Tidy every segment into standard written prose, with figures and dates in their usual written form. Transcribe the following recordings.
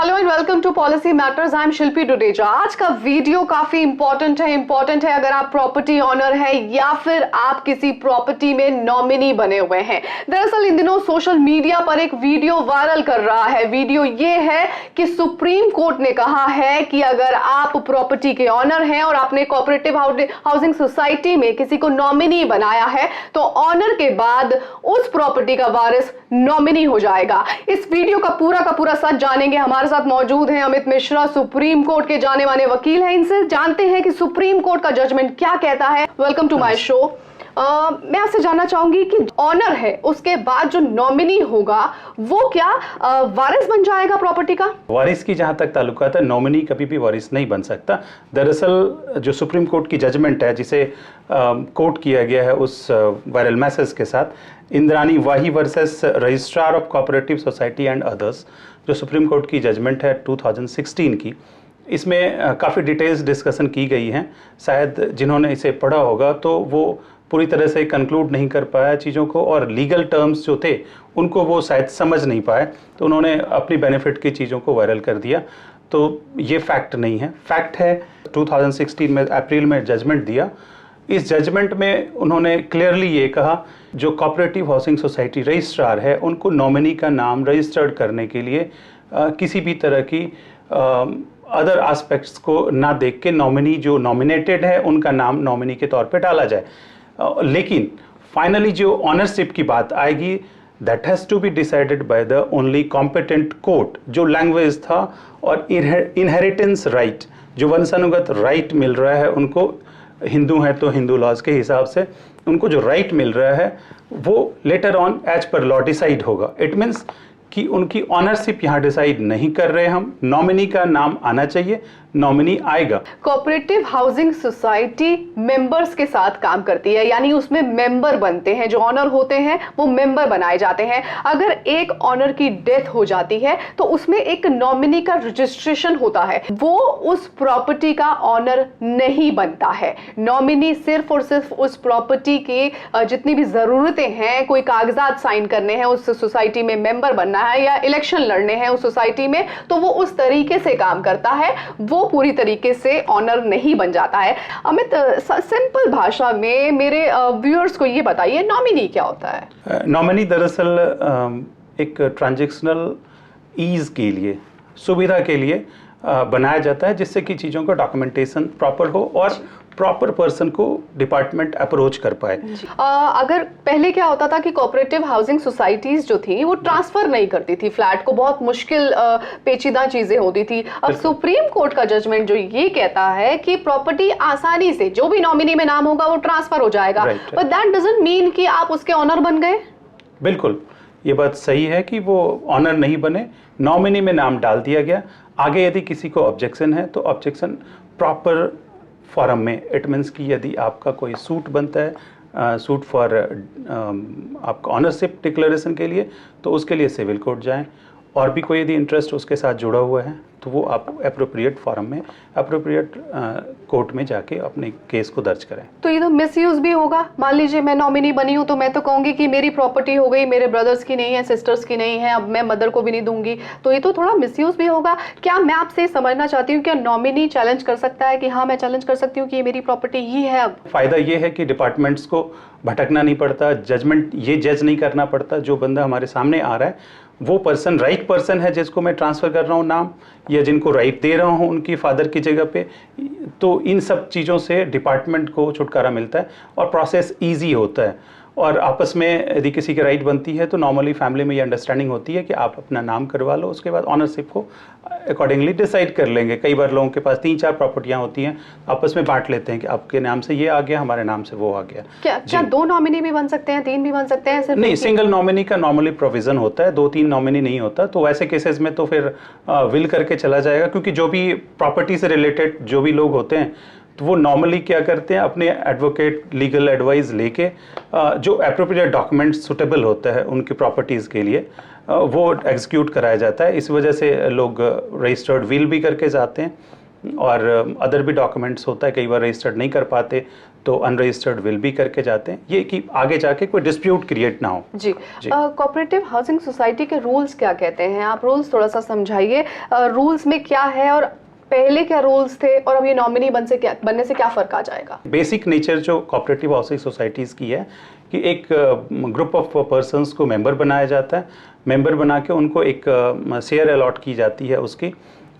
Hello and welcome to policy matters. I am Shilpi Dudeja. आज का video काफी इंपॉर्टेंट है अगर आप प्रॉपर्टी ऑनर है या फिर आप किसी प्रॉपर्टी में नॉमिनी बने हुए हैं। दरअसल इन दिनों सोशल मीडिया पर एक वीडियो वायरल कर रहा है। वीडियो ये है कि सुप्रीम कोर्ट ने कहा है कि अगर आप प्रॉपर्टी के ऑनर हैं और आपने कोऑपरेटिव हाउसिंग सोसाइटी में किसी को नॉमिनी बनाया है तो ऑनर के बाद उस प्रॉपर्टी का वारिस नॉमिनी हो जाएगा। इस वीडियो का पूरा सच जानेंगे। हमारे साथ मौजूद हैं अमित मिश्रा, सुप्रीम कोर्ट के जाने माने वकील हैं। इनसे जानते हैं कि सुप्रीम कोर्ट का जजमेंट क्या कहता है। Welcome to my show. मैं आपसे जानना चाहूंगी कि ऑनर है उसके बाद जो नॉमिनी होगा वो क्या वारिस बन जाएगा प्रॉपर्टी का? वारिस की जहां तक ताल्लुकात है, नॉमिनी कभी भी वारिस नहीं बन सकता। दरअसल जो सुप्रीम कोर्ट की जजमेंट है जिसे कोट किया गया है उस वायरल मैसेज के साथ, Indrani Wahi versus registrar of cooperative society and others, जो सुप्रीम कोर्ट की जजमेंट है 2016 की, इसमें काफ़ी डिटेल्स डिस्कशन की गई हैं। शायद जिन्होंने इसे पढ़ा होगा तो वो पूरी तरह से कंक्लूड नहीं कर पाया चीज़ों को, और लीगल टर्म्स जो थे उनको वो शायद समझ नहीं पाए, तो उन्होंने अपनी बेनिफिट की चीज़ों को वायरल कर दिया। तो ये फैक्ट नहीं है। फैक्ट है 2016 में अप्रैल में जजमेंट दिया। इस जजमेंट में उन्होंने क्लियरली ये कहा जो कोऑपरेटिव हाउसिंग सोसाइटी रजिस्ट्रार है उनको नॉमिनी का नाम रजिस्टर्ड करने के लिए किसी भी तरह की अदर एस्पेक्ट्स को ना देख के नॉमिनी जो नॉमिनेटेड है उनका नाम नॉमिनी के तौर पे डाला जाए। लेकिन फाइनली जो ऑनरशिप की बात आएगी, that has to be decided by the only competent court. जो लैंग्वेज था और इनहेरिटेंस राइट, जो वंशानुगत राइट मिल रहा है उनको, हिंदू हैं तो हिंदू लॉज के हिसाब से उनको जो राइट मिल रहा है वो लेटर ऑन एज पर लॉ डिसाइड होगा। इट मीन्स कि उनकी ऑनरशिप यहाँ डिसाइड नहीं कर रहे हम, नॉमिनी का नाम आना चाहिए, नॉमिनी आएगा। कोऑपरेटिव हाउसिंग सोसाइटी मेंबर्स के साथ काम करती है, यानी उसमें मेंबर बनते हैं, जो ऑनर होते हैं वो मेंबर बनाए जाते हैं। अगर एक ऑनर की डेथ हो जाती है तो उसमें एक नॉमिनी का रजिस्ट्रेशन होता है, वो उस प्रॉपर्टी का ऑनर नहीं बनता है। नॉमिनी सिर्फ और सिर्फ उस प्रॉपर्टी की जितनी भी जरूरतें हैं, कोई कागजात साइन करने हैं, उस सोसाइटी में मेंबर बनना है या इलेक्शन लड़ने हैं उस सोसाइटी में, तो वो उस तरीके से काम करता है, वो पूरी तरीके से ऑनर नहीं बन जाता है। अमित, सिंपल भाषा में मेरे व्यूअर्स को ये बताइए, नॉमिनी क्या होता है? नॉमिनी दरअसल एक ट्रांजैक्शनल ईज के लिए, सुविधा के लिए बनाया जाता है, जिससे कि चीज़ों का डॉक्यूमेंटेशन प्रॉपर हो और प्रॉपर पर्सन को डिपार्टमेंट अप्रोच कर पाए। अगर पहले क्या होता था कि कोऑपरेटिव हाउसिंग सोसाइटीज जो थी वो ट्रांसफर नहीं करती थी फ्लैट को, बहुत मुश्किल पेचीदा चीजें होती थी। अब सुप्रीम कोर्ट का जजमेंट जो ये कहता है कि प्रॉपर्टी आसानी से जो भी नॉमिनी में नाम होगा वो ट्रांसफर हो जाएगा, बट दैट डजंट मीन कि आप उसके ऑनर बन गए। बिल्कुल, ये बात सही है कि वो ऑनर नहीं बने, नॉमिनी में नाम डाल दिया गया। आगे यदि किसी को ऑब्जेक्शन है तो ऑब्जेक्शन प्रॉपर फॉरम में, इट मीन्स कि यदि आपका कोई सूट बनता है, सूट फॉर आपका ऑनरशिप डिक्लेरेशन के लिए, तो उसके लिए सिविल कोर्ट जाएं, और भी कोई यदि इंटरेस्ट उसके साथ जुड़ा हुआ है तो वो आप अप्रोप्रिएट फॉरम में, अप्रोप्रिएट कोर्ट में जाके अपने केस को दर्ज करें। तो ये तो मिसयूज भी होगा। मान लीजिए मैं नॉमिनी बनी हूँ तो मैं तो कहूंगी कि मेरी प्रॉपर्टी हो गई, मेरे ब्रदर्स की नहीं है, सिस्टर्स की नहीं है, अब मैं मदर को भी नहीं दूंगी, तो ये तो थोड़ा मिसयूज भी होगा। क्या मैं आपसे समझना चाहती हूँ, क्या नॉमिनी चैलेंज कर सकता है कि हाँ मैं चैलेंज कर सकती हूँ कि ये मेरी प्रॉपर्टी ही है? अब फायदा ये है कि डिपार्टमेंट्स को भटकना नहीं पड़ता, जजमेंट ये जज नहीं करना पड़ता। जो बंदा हमारे सामने आ रहा है वो पर्सन राइट पर्सन है जिसको मैं ट्रांसफ़र कर रहा हूँ नाम, या जिनको राइट दे रहा हूँ उनकी फादर की जगह पे, तो इन सब चीज़ों से डिपार्टमेंट को छुटकारा मिलता है और प्रोसेस इजी होता है। और आपस में यदि किसी की राइट बनती है तो नॉर्मली फैमिली में ये अंडरस्टैंडिंग होती है कि आप अपना नाम करवा लो, उसके बाद ऑनरशिप को अकॉर्डिंगली डिसाइड कर लेंगे। कई बार लोगों के पास 3-4 प्रॉपर्टियां होती हैं, आपस में बांट लेते हैं कि आपके नाम से ये आ गया, हमारे नाम से वो आ गया। क्या 2 नॉमिनी भी बन सकते हैं, 3 भी बन सकते हैं? सिर्फ नहीं, सिंगल नॉमिनी का नॉर्मली प्रोविजन होता है, 2-3 नॉमिनी नहीं होता। तो वैसे केसेस में तो फिर विल करके चला जाएगा, क्योंकि जो भी प्रॉपर्टी से रिलेटेड जो भी लोग होते हैं तो वो नॉर्मली क्या करते हैं, अपने एडवोकेट लीगल एडवाइस लेके जो अप्रोप्रिएट डॉक्यूमेंट सुटेबल होता है उनकी प्रॉपर्टीज़ के लिए वो एग्जीक्यूट कराया जाता है। इस वजह से लोग रजिस्टर्ड विल भी करके जाते हैं, और अदर भी डॉक्यूमेंट्स होता है, कई बार रजिस्टर्ड नहीं कर पाते तो अनरजिस्टर्ड विल भी करके जाते हैं, ये कि आगे जाके कोई डिस्प्यूट क्रिएट ना हो। जी, कोऑपरेटिव हाउसिंग सोसाइटी के रूल्स क्या कहते हैं? आप रूल्स थोड़ा सा समझाइए, रूल्स में क्या है और पहले क्या रूल्स थे और अब ये नॉमिनी बनने से क्या फर्क आ जाएगा? बेसिक नेचर जो कोऑपरेटिव हाउसिंग सोसाइटीज़ की है कि एक ग्रुप ऑफ पर्सन्स को मेंबर बनाया जाता है, मेंबर बना के उनको एक शेयर अलॉट की जाती है उसकी,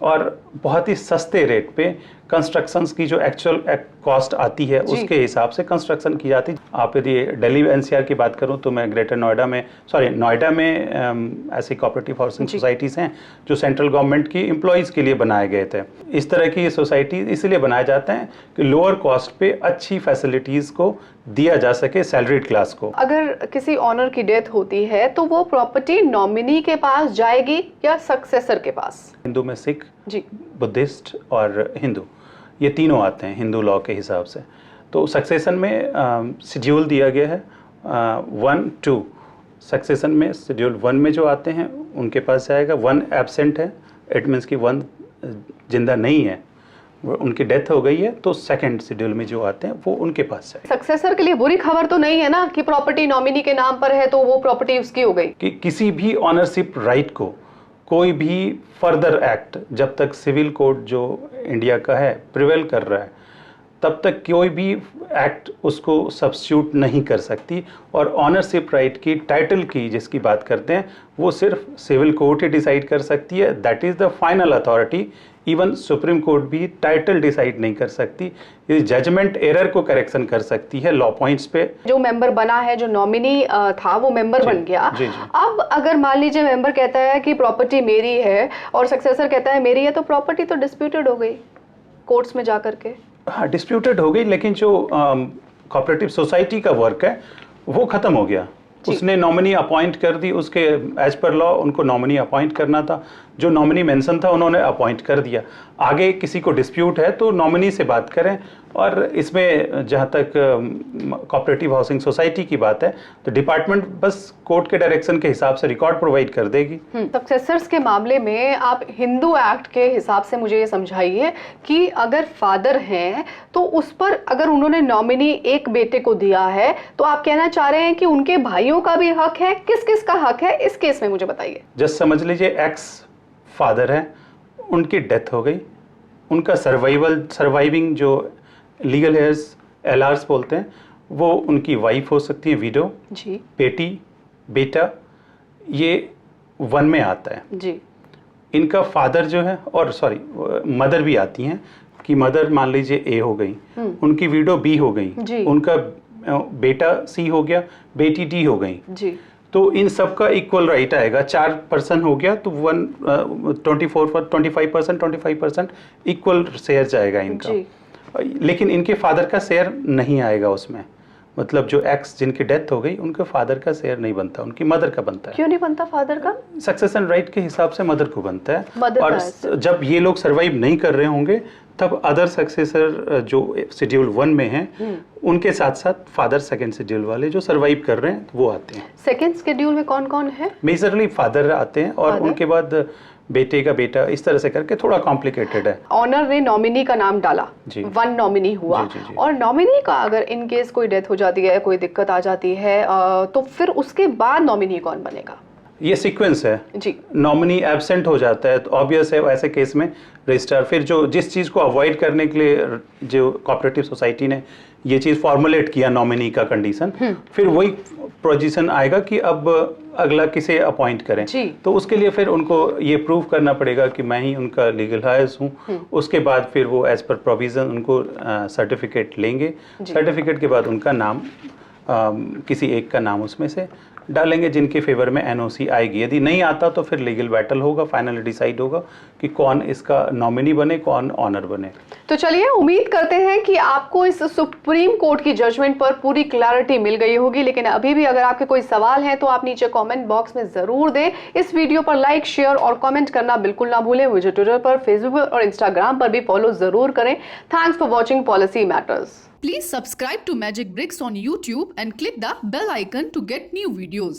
और बहुत ही सस्ते रेट पे कंस्ट्रक्शंस की जो एक्चुअल कॉस्ट आती है उसके हिसाब से कंस्ट्रक्शन की जाती है। आप यदि दिल्ली एनसीआर की बात करूं तो मैं ग्रेटर नोएडा में नोएडा में ऐसी कोऑपरेटिव हाउसिंग सोसाइटीज़ हैं जो सेंट्रल गवर्नमेंट की एम्प्लॉयज़ के लिए बनाए गए थे। इस तरह की सोसाइटी इसलिए बनाए जाते हैं कि लोअर कॉस्ट पे अच्छी फैसिलिटीज़ को दिया जा सके सैलरीड क्लास को। अगर किसी ऑनर की डेथ होती है तो वो प्रॉपर्टी नॉमिनी के पास जाएगी या सक्सेसर के पास? हिंदू में सिख, बुद्धिस्ट और हिंदू, ये तीनों आते हैं हिंदू लॉ के हिसाब से। तो सक्सेशन में शेड्यूल दिया गया है 1, 2। सक्सेशन में शेड्यूल 1 में जो आते हैं उनके पास जाएगा। 1 एब्सेंट है, इट मीन्स कि 1 जिंदा नहीं है, उनकी डेथ हो गई है, तो सेकंड शेड्यूल में जो आते हैं वो उनके पास जाएगा। सक्सेसर के लिए बुरी खबर तो नहीं है ना कि प्रॉपर्टी नॉमिनी के नाम पर है तो वो प्रॉपर्टी उसकी हो गई? कि किसी भी ऑनरशिप राइट को कोई भी फर्दर एक्ट, जब तक सिविल कोड जो इंडिया का है प्रिवेल कर रहा है, तब तक कोई भी एक्ट उसको सब्स्टिट्यूट नहीं कर सकती। और ऑनरशिप राइट की टाइटल की जिसकी बात करते हैं वो सिर्फ सिविल कोर्ट ही डिसाइड कर सकती है, that is the final authority. Even supreme court भी टाइटल डिसाइड नहीं कर सकती, ये जजमेंट एरर को करेक्शन कर सकती है लॉ पॉइंट्स पे। जो मेंबर बना है, जो नॉमिनी था वो मेंबर बन गया। अब अगर मान लीजिए मेंबर कहता है कि प्रॉपर्टी मेरी है और सक्सेसर कहता है मेरी है, तो प्रॉपर्टी तो डिस्प्यूटेड हो गई कोर्ट्स में जाकर के। हाँ, डिस्प्यूटेड हो गई, लेकिन जो कोऑपरेटिव सोसाइटी का वर्क है वो खत्म हो गया। उसने नॉमिनी अपॉइंट कर दी, उसके एज पर लॉ उनको नॉमिनी अपॉइंट करना था, जो नॉमिनी मेंशन था उन्होंने अपॉइंट कर दिया। आगे किसी को डिस्प्यूट है तो नॉमिनी से बात करें। और इसमें जहाँ तक कोऑपरेटिव हाउसिंग सोसाइटी की बात है तो डिपार्टमेंट बस कोर्ट के डायरेक्शन के हिसाब से रिकॉर्ड प्रोवाइड कर देगी। सक्सेसर्स के मामले में आप हिंदू एक्ट के हिसाब से मुझे ये समझाइए कि अगर फादर हैं तो उस पर अगर उन्होंने नॉमिनी एक बेटे को दिया है तो आप कहना चाह रहे हैं कि उनके भाइयों का भी हक है? किस किस का हक है इस केस में मुझे बताइए। जस्ट समझ लीजिए एक्स फादर है, उनकी डेथ हो गई, उनका सर्वाइविंग जो लीगल हेयर्स एलआर्स बोलते हैं वो उनकी वाइफ हो सकती है, विडो जी, बेटी, बेटा, ये 1 में आता है जी। इनका फादर जो है, और मदर भी आती हैं कि मदर मान लीजिए ए हो गई, उनकी विडो बी हो गई, उनका बेटा सी हो गया, बेटी डी हो गई जी। तो इन सब का इक्वल राइट आएगा। 4 पर्सन हो गया तो 25% इक्वल शेयर जाएगा इनका। लेकिन इनके फादर का शेयर नहीं आएगा उसमें, मतलब जो एक्स जिनकी डेथ हो गई उनके फादर का शेयर नहीं बनता, उनकी मदर का बनता है। क्यों नहीं बनता फादर का? सक्सेशन राइट के हिसाब से मदर को बनता है। और जब ये लोग सर्वाइव नहीं कर रहे होंगे तब अदर सक्सेसर जो शेड्यूल 1 में हैं उनके साथ साथ फादर सेकंड शेड्यूल वाले जो सर्वाइव कर रहे हैं वो आते हैं। सेकंड शेड्यूल में कौन कौन है? मेजरली फादर आते हैं और उनके बाद बेटे का बेटा, इस तरह से करके थोड़ा कॉम्प्लिकेटेड है। ऑनर ने नॉमिनी का नाम डाला, 1 नॉमिनी हुआ जी। और नॉमिनी का अगर इन केस कोई डेथ हो जाती है, कोई दिक्कत आ जाती है तो फिर उसके बाद नॉमिनी कौन बनेगा? ये सीक्वेंस है जी। नॉमिनी एब्सेंट हो जाता है तो ऑब्वियस है ऐसे केस में रजिस्ट्रार, फिर जो जिस चीज़ को अवॉइड करने के लिए जो कोऑपरेटिव सोसाइटी ने ये चीज़ फॉर्मुलेट किया नॉमिनी का कंडीशन, फिर वही पोजीशन आएगा कि अब अगला किसे अपॉइंट करें जी। तो उसके लिए फिर उनको ये प्रूव करना पड़ेगा कि मैं ही उनका लीगल हायर्स हूँ। उसके बाद फिर वो एज पर प्रोविजन उनको सर्टिफिकेट लेंगे, सर्टिफिकेट के बाद उनका नाम किसी एक का नाम उसमें से डालेंगे जिनके फेवर में एनओसी आएगी। यदि नहीं आता तो फिर लीगल बैटल होगा, फाइनली डिसाइड होगा कि कौन इसका नॉमिनी बने, कौन ऑनर बने। तो चलिए उम्मीद करते हैं कि आपको इस सुप्रीम कोर्ट की जजमेंट पर पूरी क्लैरिटी मिल गई होगी। लेकिन अभी भी अगर आपके कोई सवाल है तो आप नीचे कमेंट बॉक्स में जरूर दें। इस वीडियो पर लाइक, शेयर और कमेंट करना बिल्कुल ना भूलें। मुझे ट्विटर पर, फेसबुक और इंस्टाग्राम पर भी फॉलो जरूर करें। Thanks for watching policy matters. Please subscribe to Magic Bricks on YouTube and click the bell icon to get new videos.